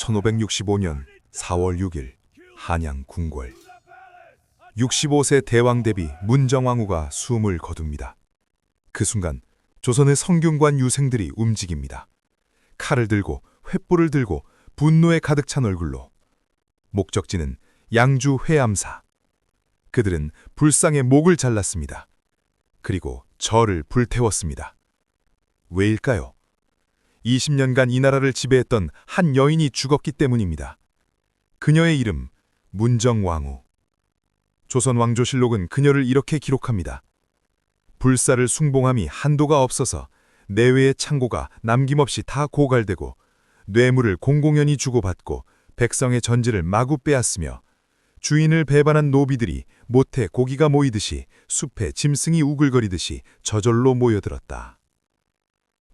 1565년 4월 6일 한양 궁궐 65세 대왕 대비 문정왕후가 숨을 거둡니다. 그 순간 조선의 성균관 유생들이 움직입니다. 칼을 들고 횃불을 들고 분노에 가득 찬 얼굴로. 목적지는 양주 회암사. 그들은 불상의 목을 잘랐습니다. 그리고 절을 불태웠습니다. 왜일까요? 20년간 이 나라를 지배했던 한 여인이 죽었기 때문입니다. 그녀의 이름 문정왕후. 조선왕조실록은 그녀를 이렇게 기록합니다. 불사를 숭봉함이 한도가 없어서 내외의 창고가 남김없이 다 고갈되고 뇌물을 공공연히 주고받고 백성의 전지를 마구 빼앗으며 주인을 배반한 노비들이 모태 고기가 모이듯이 숲에 짐승이 우글거리듯이 저절로 모여들었다.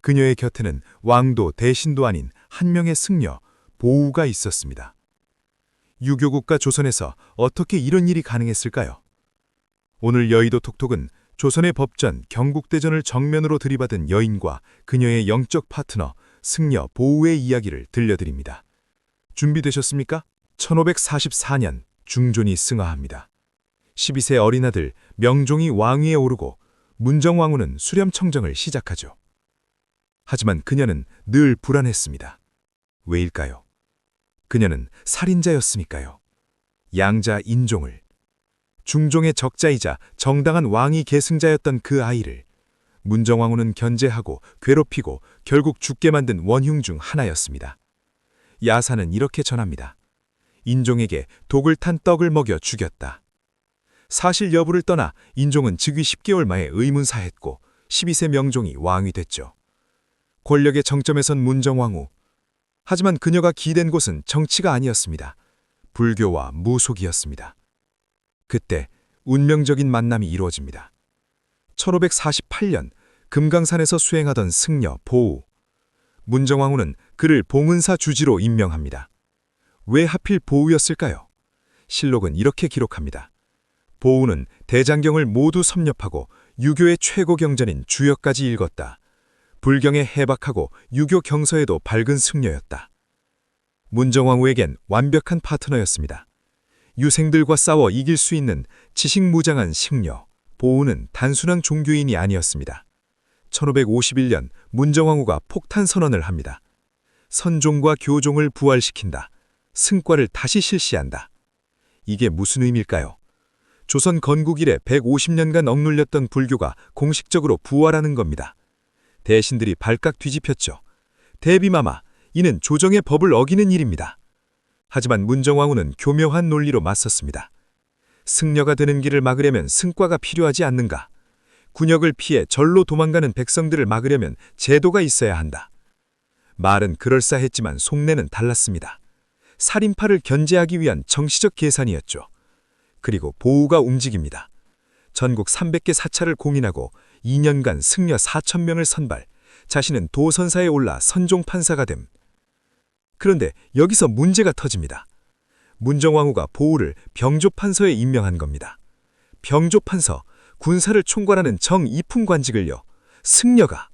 그녀의 곁에는 왕도 대신도 아닌 한 명의 승려, 보우가 있었습니다. 유교국가 조선에서 어떻게 이런 일이 가능했을까요? 오늘 여의도 톡톡은 조선의 법전, 경국대전을 정면으로 들이받은 여인과 그녀의 영적 파트너, 승려, 보우의 이야기를 들려드립니다. 준비되셨습니까? 1544년 중존이 승하합니다. 12세 어린 아들 명종이 왕위에 오르고 문정왕후는 수렴청정을 시작하죠. 하지만 그녀는 늘 불안했습니다. 왜일까요? 그녀는 살인자였으니까요. 양자 인종을, 중종의 적자이자 정당한 왕위 계승자였던 그 아이를 문정왕후는 견제하고 괴롭히고 결국 죽게 만든 원흉 중 하나였습니다. 야사는 이렇게 전합니다. 인종에게 독을 탄 떡을 먹여 죽였다. 사실 여부를 떠나 인종은 즉위 10개월 만에 의문사했고 12세 명종이 왕이 됐죠. 권력의 정점에 선 문정왕후. 하지만 그녀가 기댄 곳은 정치가 아니었습니다. 불교와 무속이었습니다. 그때 운명적인 만남이 이루어집니다. 1548년 금강산에서 수행하던 승려 보우. 문정왕후는 그를 봉은사 주지로 임명합니다. 왜 하필 보우였을까요? 실록은 이렇게 기록합니다. 보우는 대장경을 모두 섭렵하고 유교의 최고 경전인 주역까지 읽었다. 불경에 해박하고 유교 경서에도 밝은 승려였다. 문정왕후에겐 완벽한 파트너였습니다. 유생들과 싸워 이길 수 있는 지식무장한 승려, 보우는 단순한 종교인이 아니었습니다. 1551년 문정왕후가 폭탄 선언을 합니다. 선종과 교종을 부활시킨다. 승과를 다시 실시한다. 이게 무슨 의미일까요? 조선 건국 이래 150년간 억눌렸던 불교가 공식적으로 부활하는 겁니다. 대신들이 발칵 뒤집혔죠. 대비마마, 이는 조정의 법을 어기는 일입니다. 하지만 문정왕후는 교묘한 논리로 맞섰습니다. 승려가 되는 길을 막으려면 승과가 필요하지 않는가? 군역을 피해 절로 도망가는 백성들을 막으려면 제도가 있어야 한다. 말은 그럴싸했지만 속내는 달랐습니다. 살인파를 견제하기 위한 정치적 계산이었죠. 그리고 보우가 움직입니다. 전국 300개 사찰을 공인하고 2년간 승려 4,000명을 선발, 자신은 도선사에 올라 선종판사가 됨. 그런데 여기서 문제가 터집니다. 문정왕후가 보우를 병조판서에 임명한 겁니다. 병조판서, 군사를 총괄하는 정이품관직을요. 승려가.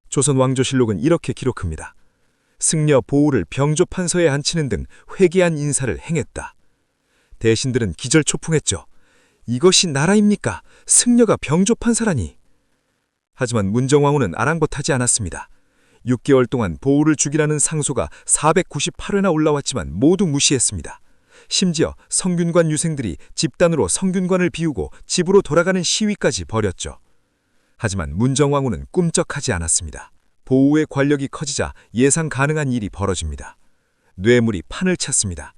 조선왕조실록은 이렇게 기록합니다. 승려 보우를 병조판서에 앉히는 등 회개한 인사를 행했다. 대신들은 기절초풍했죠. 이것이 나라입니까? 승려가 병조판사라니. 하지만 문정왕후는 아랑곳하지 않았습니다. 6개월 동안 보우를 죽이라는 상소가 498회나 올라왔지만 모두 무시했습니다. 심지어 성균관 유생들이 집단으로 성균관을 비우고 집으로 돌아가는 시위까지 벌였죠. 하지만 문정왕후는 꿈쩍하지 않았습니다. 보우의 권력이 커지자 예상 가능한 일이 벌어집니다. 뇌물이 판을 찼습니다.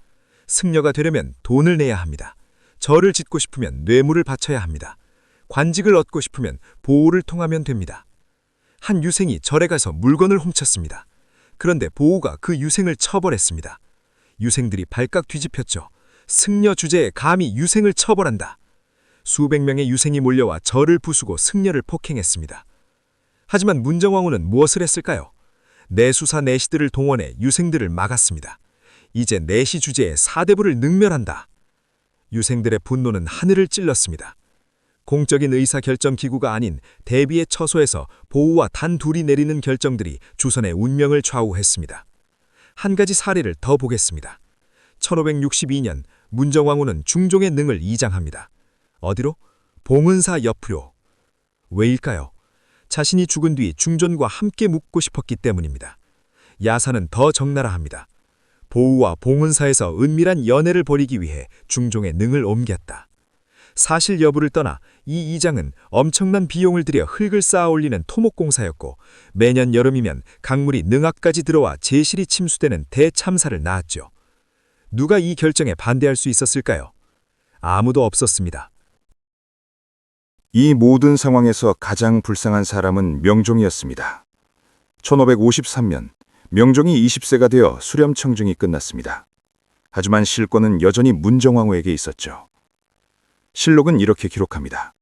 승려가 되려면 돈을 내야 합니다. 절을 짓고 싶으면 뇌물을 바쳐야 합니다. 관직을 얻고 싶으면 보우를 통하면 됩니다. 한 유생이 절에 가서 물건을 훔쳤습니다. 그런데 보우가 그 유생을 처벌했습니다. 유생들이 발칵 뒤집혔죠. 승려 주제에 감히 유생을 처벌한다. 수백 명의 유생이 몰려와 절을 부수고 승려를 폭행했습니다. 하지만 문정왕후는 무엇을 했을까요? 내수사 내시들을 동원해 유생들을 막았습니다. 이제 내시 주제에 사대부를 능멸한다. 유생들의 분노는 하늘을 찔렀습니다. 공적인 의사결정기구가 아닌 대비의 처소에서 보우와 단 둘이 내리는 결정들이 조선의 운명을 좌우했습니다. 한 가지 사례를 더 보겠습니다. 1562년 문정왕후는 중종의 능을 이장합니다. 어디로? 봉은사 옆으로. 왜일까요? 자신이 죽은 뒤 중전과 함께 묵고 싶었기 때문입니다. 야사는 더 적나라합니다. 보우와 봉은사에서 은밀한 연애를 벌이기 위해 중종의 능을 옮겼다. 사실 여부를 떠나 이 이장은 엄청난 비용을 들여 흙을 쌓아 올리는 토목공사였고, 매년 여름이면 강물이 능 앞까지 들어와 제실이 침수되는 대참사를 낳았죠. 누가 이 결정에 반대할 수 있었을까요? 아무도 없었습니다. 이 모든 상황에서 가장 불쌍한 사람은 명종이었습니다. 1553년 명종이 20세가 되어 수렴청중이 끝났습니다. 하지만 실권은 여전히 문정왕후에게 있었죠. 실록은 이렇게 기록합니다.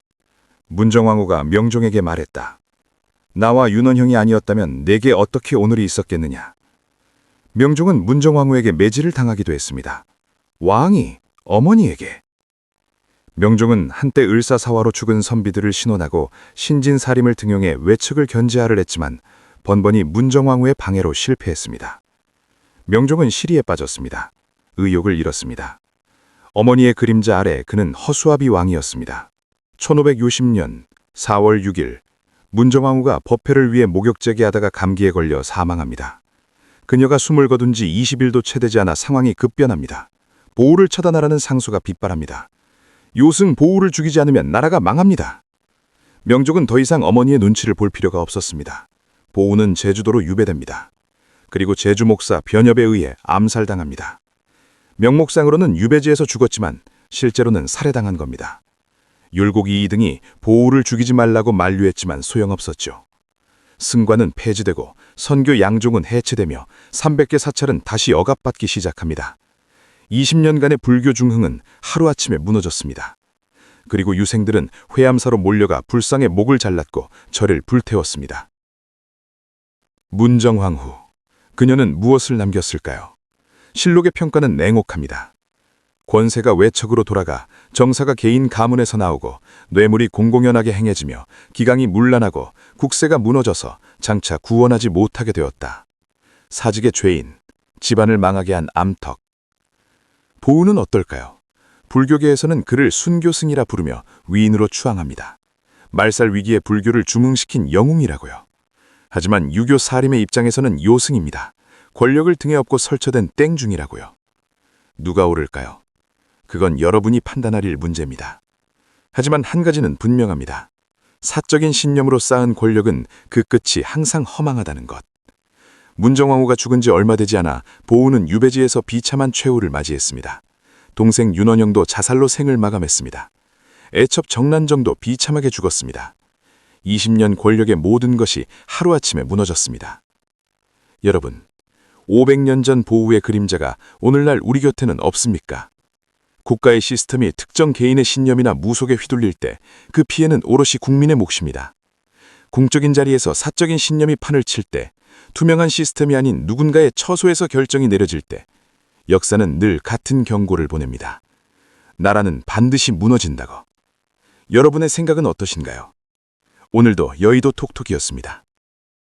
문정왕후가 명종에게 말했다. 나와 윤원형이 아니었다면 내게 어떻게 오늘이 있었겠느냐. 명종은 문정왕후에게 매질을 당하기도 했습니다. 왕이 어머니에게. 명종은 한때 을사사화로 죽은 선비들을 신원하고 신진사림을 등용해 외척을 견제하려 했지만 번번이 문정왕후의 방해로 실패했습니다. 명종은 시리에 빠졌습니다. 의욕을 잃었습니다. 어머니의 그림자 아래 그는 허수아비 왕이었습니다. 1560년 4월 6일 문정왕후가 법회를 위해 목욕제기하다가 감기에 걸려 사망합니다. 그녀가 숨을 거둔 지 20일도 채 되지 않아 상황이 급변합니다. 보우를 처단하라는 상소가 빗발합니다. 요승 보우를 죽이지 않으면 나라가 망합니다. 명종은 더 이상 어머니의 눈치를 볼 필요가 없었습니다. 보우는 제주도로 유배됩니다. 그리고 제주 목사 변협에 의해 암살당합니다. 명목상으로는 유배지에서 죽었지만 실제로는 살해당한 겁니다. 율곡 이이등이 보우를 죽이지 말라고 만류했지만 소용없었죠. 승관은 폐지되고 선교 양종은 해체되며 300개 사찰은 다시 억압받기 시작합니다. 20년간의 불교 중흥은 하루아침에 무너졌습니다. 그리고 유생들은 회암사로 몰려가 불상의 목을 잘랐고 절을 불태웠습니다. 문정왕후, 그녀는 무엇을 남겼을까요? 실록의 평가는 냉혹합니다. 권세가 외척으로 돌아가 정사가 개인 가문에서 나오고 뇌물이 공공연하게 행해지며 기강이 문란하고 국세가 무너져서 장차 구원하지 못하게 되었다. 사직의 죄인, 집안을 망하게 한 암턱. 보우는 어떨까요? 불교계에서는 그를 순교승이라 부르며 위인으로 추앙합니다. 말살 위기에 불교를 중흥시킨 영웅이라고요. 하지만 유교 사림의 입장에서는 요승입니다. 권력을 등에 업고 설쳐댄 땡중이라고요. 누가 옳을까요? 그건 여러분이 판단할 문제입니다. 하지만 한 가지는 분명합니다. 사적인 신념으로 쌓은 권력은 그 끝이 항상 허망하다는 것. 문정왕후가 죽은 지 얼마 되지 않아 보우는 유배지에서 비참한 최후를 맞이했습니다. 동생 윤원형도 자살로 생을 마감했습니다. 애첩 정난정도 비참하게 죽었습니다. 20년 권력의 모든 것이 하루아침에 무너졌습니다. 여러분, 500년 전 보우의 그림자가 오늘날 우리 곁에는 없습니까? 국가의 시스템이 특정 개인의 신념이나 무속에 휘둘릴 때 그 피해는 오롯이 국민의 몫입니다. 공적인 자리에서 사적인 신념이 판을 칠 때, 투명한 시스템이 아닌 누군가의 처소에서 결정이 내려질 때 역사는 늘 같은 경고를 보냅니다. 나라는 반드시 무너진다고. 여러분의 생각은 어떠신가요? 오늘도 여의도 톡톡이었습니다.